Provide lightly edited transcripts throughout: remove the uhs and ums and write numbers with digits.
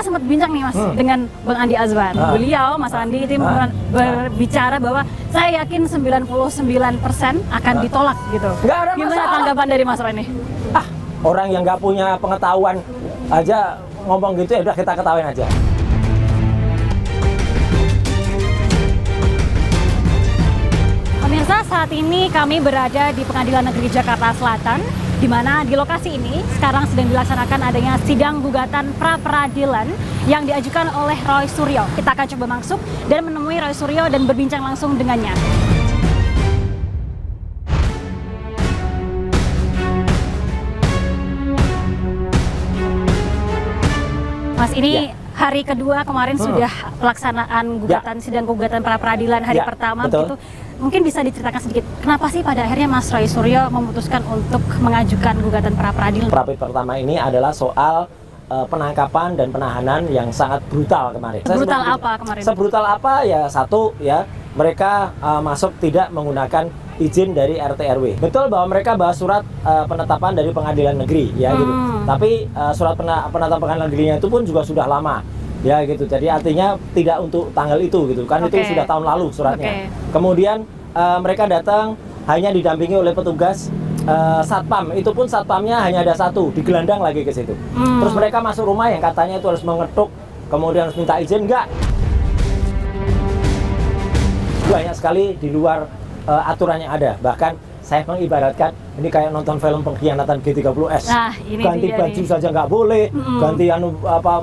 sempat bincang nih Mas dengan Bang Andi Azwar. Beliau, Mas Andi itu berbicara bahwa saya yakin 99% akan ditolak gitu. Gimana tanggapan dari Mas Roy ini? Orang yang nggak punya pengetahuan aja ngomong gitu, ya udah kita ketawain aja. Pemirsa, saat ini kami berada di Pengadilan Negeri Jakarta Selatan, di mana di lokasi ini sekarang sedang dilaksanakan adanya sidang gugatan pra-peradilan yang diajukan oleh Roy Suryo. Kita akan coba masuk dan menemui Roy Suryo dan berbincang langsung dengannya. Mas, ini hari kedua kemarin sudah pelaksanaan gugatan sidang gugatan pra-peradilan hari pertama begitu. Mungkin bisa diceritakan sedikit, kenapa sih pada akhirnya Mas Roy Suryo memutuskan untuk mengajukan gugatan pra-peradilan? Pertama ini adalah soal penangkapan dan penahanan yang sangat brutal kemarin. Brutal apa kemarin? Sebrutal apa ya, satu ya, mereka masuk tidak menggunakan izin dari RT RW. Betul bahwa mereka bawa surat penetapan dari pengadilan negeri ya gitu. Tapi surat penetapan pengadilan negerinya itu pun juga sudah lama. Ya gitu, jadi artinya tidak untuk tanggal itu gitu kan, itu sudah tahun lalu suratnya. Kemudian mereka datang hanya didampingi oleh petugas satpam, itu pun satpamnya hanya ada satu, digelandang lagi ke situ. Terus mereka masuk rumah yang katanya itu harus mengetuk, kemudian harus minta izin, enggak. Banyak sekali di luar aturan yang ada, bahkan saya mengibaratkan ini kayak nonton film pengkhianatan G30S. Nah, ini ganti baju saja nggak boleh, ganti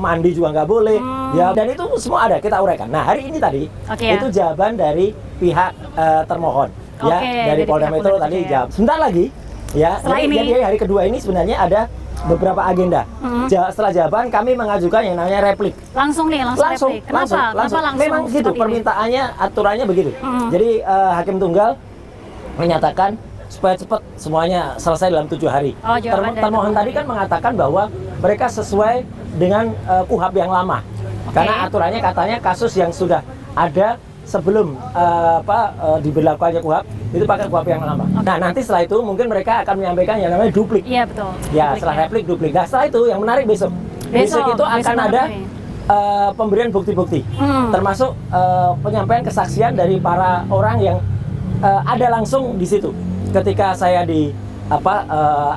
mandi juga nggak boleh, ya. Dan itu semua ada, kita uraikan. Nah, hari ini tadi itu jawaban dari pihak termohon, ya, dari Polda Metro tadi jawab. Sebentar lagi, ya. Jadi hari kedua ini sebenarnya ada beberapa agenda. Setelah jawaban kami mengajukan yang namanya replik. Langsung replik. Kenapa langsung? Memang gitu permintaannya, aturannya begitu. Jadi hakim tunggal menyatakan supaya cepat semuanya selesai dalam 7 hari. Termohon tadi kan mengatakan bahwa mereka sesuai dengan KUHP yang lama. Karena aturannya katanya kasus yang sudah ada sebelum diberlakukannya KUHP itu pakai KUHP yang lama. Nah, nanti setelah itu mungkin mereka akan menyampaikan yang namanya duplik. Iya, betul. Ya, setelah replik duplik. Nah, setelah itu yang menarik besok itu akan ada pemberian bukti-bukti. Termasuk penyampaian kesaksian dari para orang yang ada langsung di situ. Ketika saya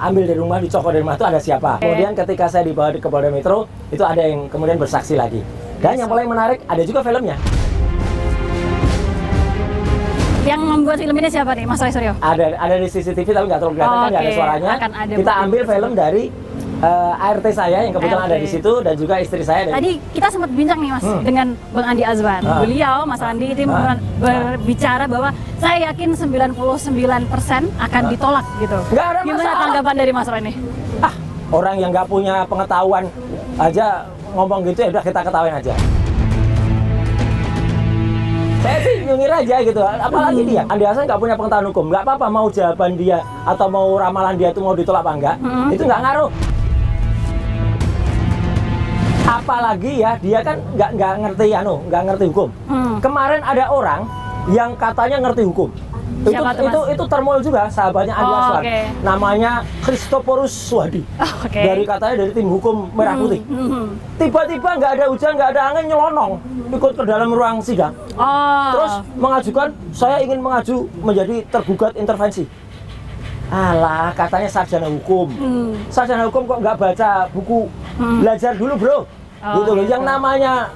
ambil dari rumah, dicokok dari rumah itu ada siapa. Kemudian ketika saya dibawa ke Polda Metro, itu ada yang kemudian bersaksi lagi. Dan yang paling menarik, ada juga filmnya. Yang membuat film ini siapa nih, Mas Roy Suryo? Ada di CCTV tapi nggak terlalu kelihatan, kan nggak ada suaranya. Kita ambil film dari ART saya yang kebetulan ada di situ, dan juga istri saya. Tadi kita sempat bincang nih Mas dengan Bang Andi Azwar. Beliau, Mas Andi itu berbicara bahwa saya yakin 99% akan ditolak gitu. Gimana tanggapan dari Mas Roy ini? Orang yang nggak punya pengetahuan aja ngomong gitu, ya udah kita ketawain aja. Saya sih nyungir aja gitu, apalagi dia. Andi Hasan nggak punya pengetahuan hukum, nggak apa-apa mau jawaban dia atau mau ramalan dia itu mau ditolak apa enggak, itu nggak ngaruh. Apalagi ya, dia kan nggak ngerti hukum. Kemarin ada orang yang katanya ngerti hukum. Itu termol juga, sahabatnya Andi Azwar. Namanya Christoporus Suhadi. Dari katanya dari tim hukum Merah Putih. Tiba-tiba nggak ada hujan, nggak ada angin, nyelonong ikut ke dalam ruang sidang. Terus mengajukan, saya ingin menjadi tergugat intervensi. Alah, katanya sarjana hukum. Sarjana hukum kok nggak baca buku, belajar dulu bro. Gitu loh. Yang namanya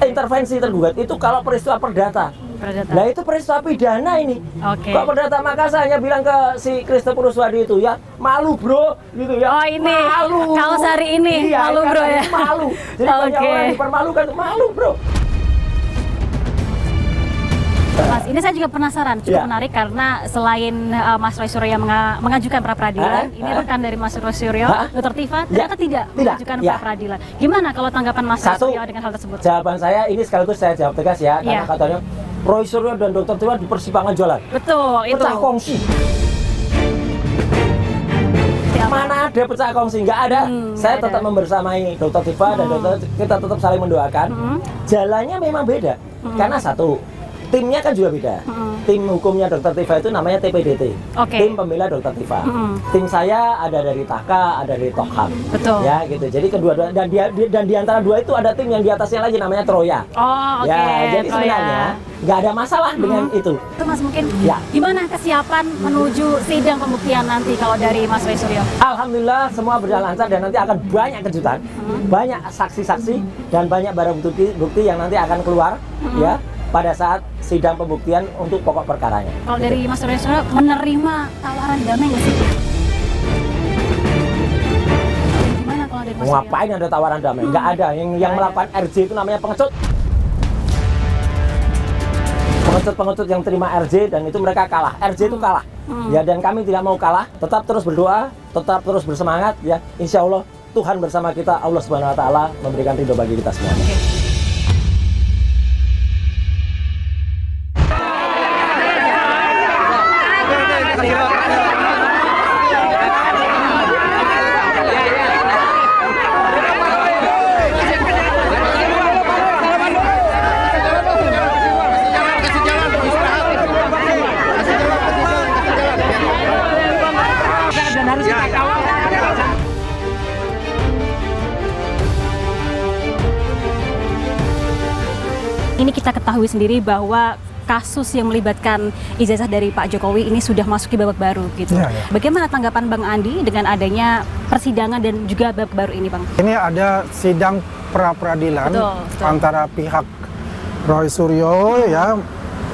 intervensi tergugat itu kalau peristiwa perdata. Nah itu peristiwa pidana ini. Kok perdata Makassar hanya bilang ke si Christoporus Suhadi itu, ya malu bro, gitu ya. Malu. Kaos hari ini, malu bro ya. Malu. Jadi banyak orang dipermalukan, malu bro. Mas, ini saya juga penasaran, cukup menarik karena selain Mas Roy Suryo mengajukan pra-peradilan, ini rekan dari Mas Roy Suryo, Dr. Tifa, ternyata tidak mengajukan pra-peradilan. Gimana kalau tanggapan Mas Roy Suryo dengan hal tersebut? Jawaban saya ini sekaligus saya jawab tegas ya, karena katanya Roy Suryo dan Dr. Tifa di persimpangan jalan. Betul, itu. Pecah kongsi. Mana ada pecah kongsi? Nggak ada. Saya tetap membersamai Dr. Tifa dan kita tetap saling mendoakan. Jalannya memang beda. Karena satu, timnya kan juga beda. Tim hukumnya Dr. Tifa itu namanya TPDT. Tim pembela Dr. Tifa. Tim saya ada dari Taka, ada dari Tokham. Betul. Ya gitu. Jadi kedua-dua dan di antara dua itu ada tim yang di atasnya lagi namanya Troya. Oh, oke. Ya, jadi sebenarnya nggak ada masalah dengan itu. Itu Mas mungkin Ya. gimana kesiapan menuju sidang pembuktian nanti kalau dari Mas Roy Suryo? Alhamdulillah semua berjalan lancar dan nanti akan banyak kejutan, banyak saksi-saksi dan banyak barang bukti yang nanti akan keluar ya pada saat sidang pembuktian untuk pokok perkaranya. Kalau dari Mas Roy Suryo menerima tawaran damai nggak sih? Gimana kalau dari Mas Suryo? Ngapain ada tawaran damai? Nggak ada. Yang melakukan RJ itu namanya pengecut. Pengecut yang terima RJ dan itu mereka kalah. RJ itu kalah. Ya, dan kami tidak mau kalah. Tetap terus berdoa, tetap terus bersemangat. Ya, insya Allah Tuhan bersama kita. Allah Subhanahu Wa Taala memberikan ridho bagi kita semua. Ini kita ketahui sendiri bahwa kasus yang melibatkan ijazah dari Pak Jokowi ini sudah masuk ke babak baru gitu. Ya, ya. Bagaimana tanggapan Bang Andi dengan adanya persidangan dan juga babak baru ini, Bang? Ini ada sidang pra-peradilan antara pihak Roy Suryo ya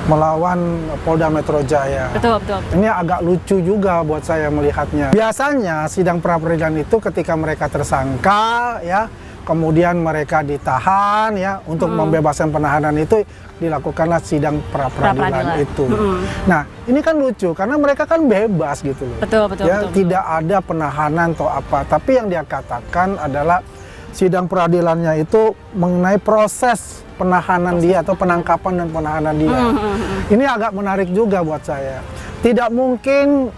melawan Polda Metro Jaya. Betul. Ini agak lucu juga buat saya melihatnya. Biasanya sidang pra-peradilan itu ketika mereka tersangka ya, kemudian mereka ditahan ya untuk membebaskan penahanan itu dilakukanlah sidang pra-peradilan itu. Nah, ini kan lucu karena mereka kan bebas gitu loh. Betul. Tidak ada penahanan atau apa, tapi yang dia katakan adalah sidang peradilannya itu mengenai proses penahanan dia atau penangkapan dan penahanan dia. Ini agak menarik juga buat saya. Tidak mungkin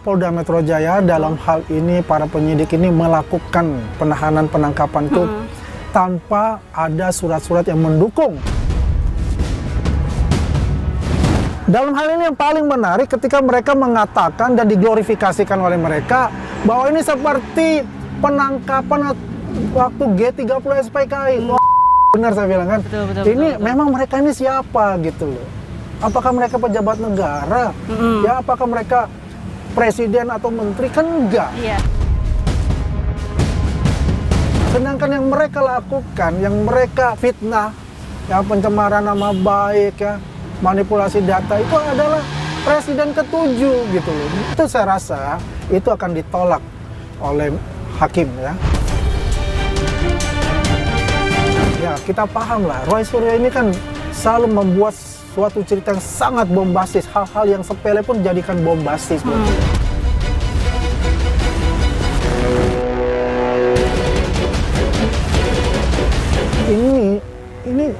Polda Metro Jaya dalam hal ini para penyidik ini melakukan penahanan penangkapan itu tanpa ada surat-surat yang mendukung. Dalam hal ini yang paling menarik ketika mereka mengatakan dan diglorifikasikan oleh mereka bahwa ini seperti penangkapan waktu G30 SPKI. Wah, benar saya bilang kan. Betul. Memang mereka ini siapa gitu loh. Apakah mereka pejabat negara? Ya, apakah mereka presiden atau menteri? Kan enggak. Iya. Sedangkan yang mereka lakukan, yang mereka fitnah, ya pencemaran nama baik, ya manipulasi data itu adalah presiden ke-7 gitu loh. Itu saya rasa itu akan ditolak oleh hakim ya. Ya kita paham lah, Roy Suryo ini kan selalu membuat suatu cerita yang sangat bombastis, hal-hal yang sepele pun jadikan bombastis. Ini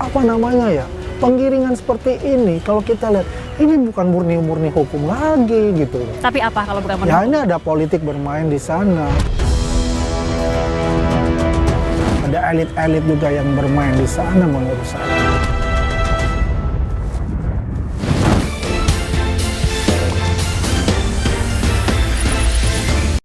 apa namanya ya, penggiringan seperti ini kalau kita lihat ini bukan murni hukum lagi gitu. Tapi apa kalau bukan murni? Ya ini ada politik bermain di sana. Ada elit-elit juga yang bermain di sana menurut saya.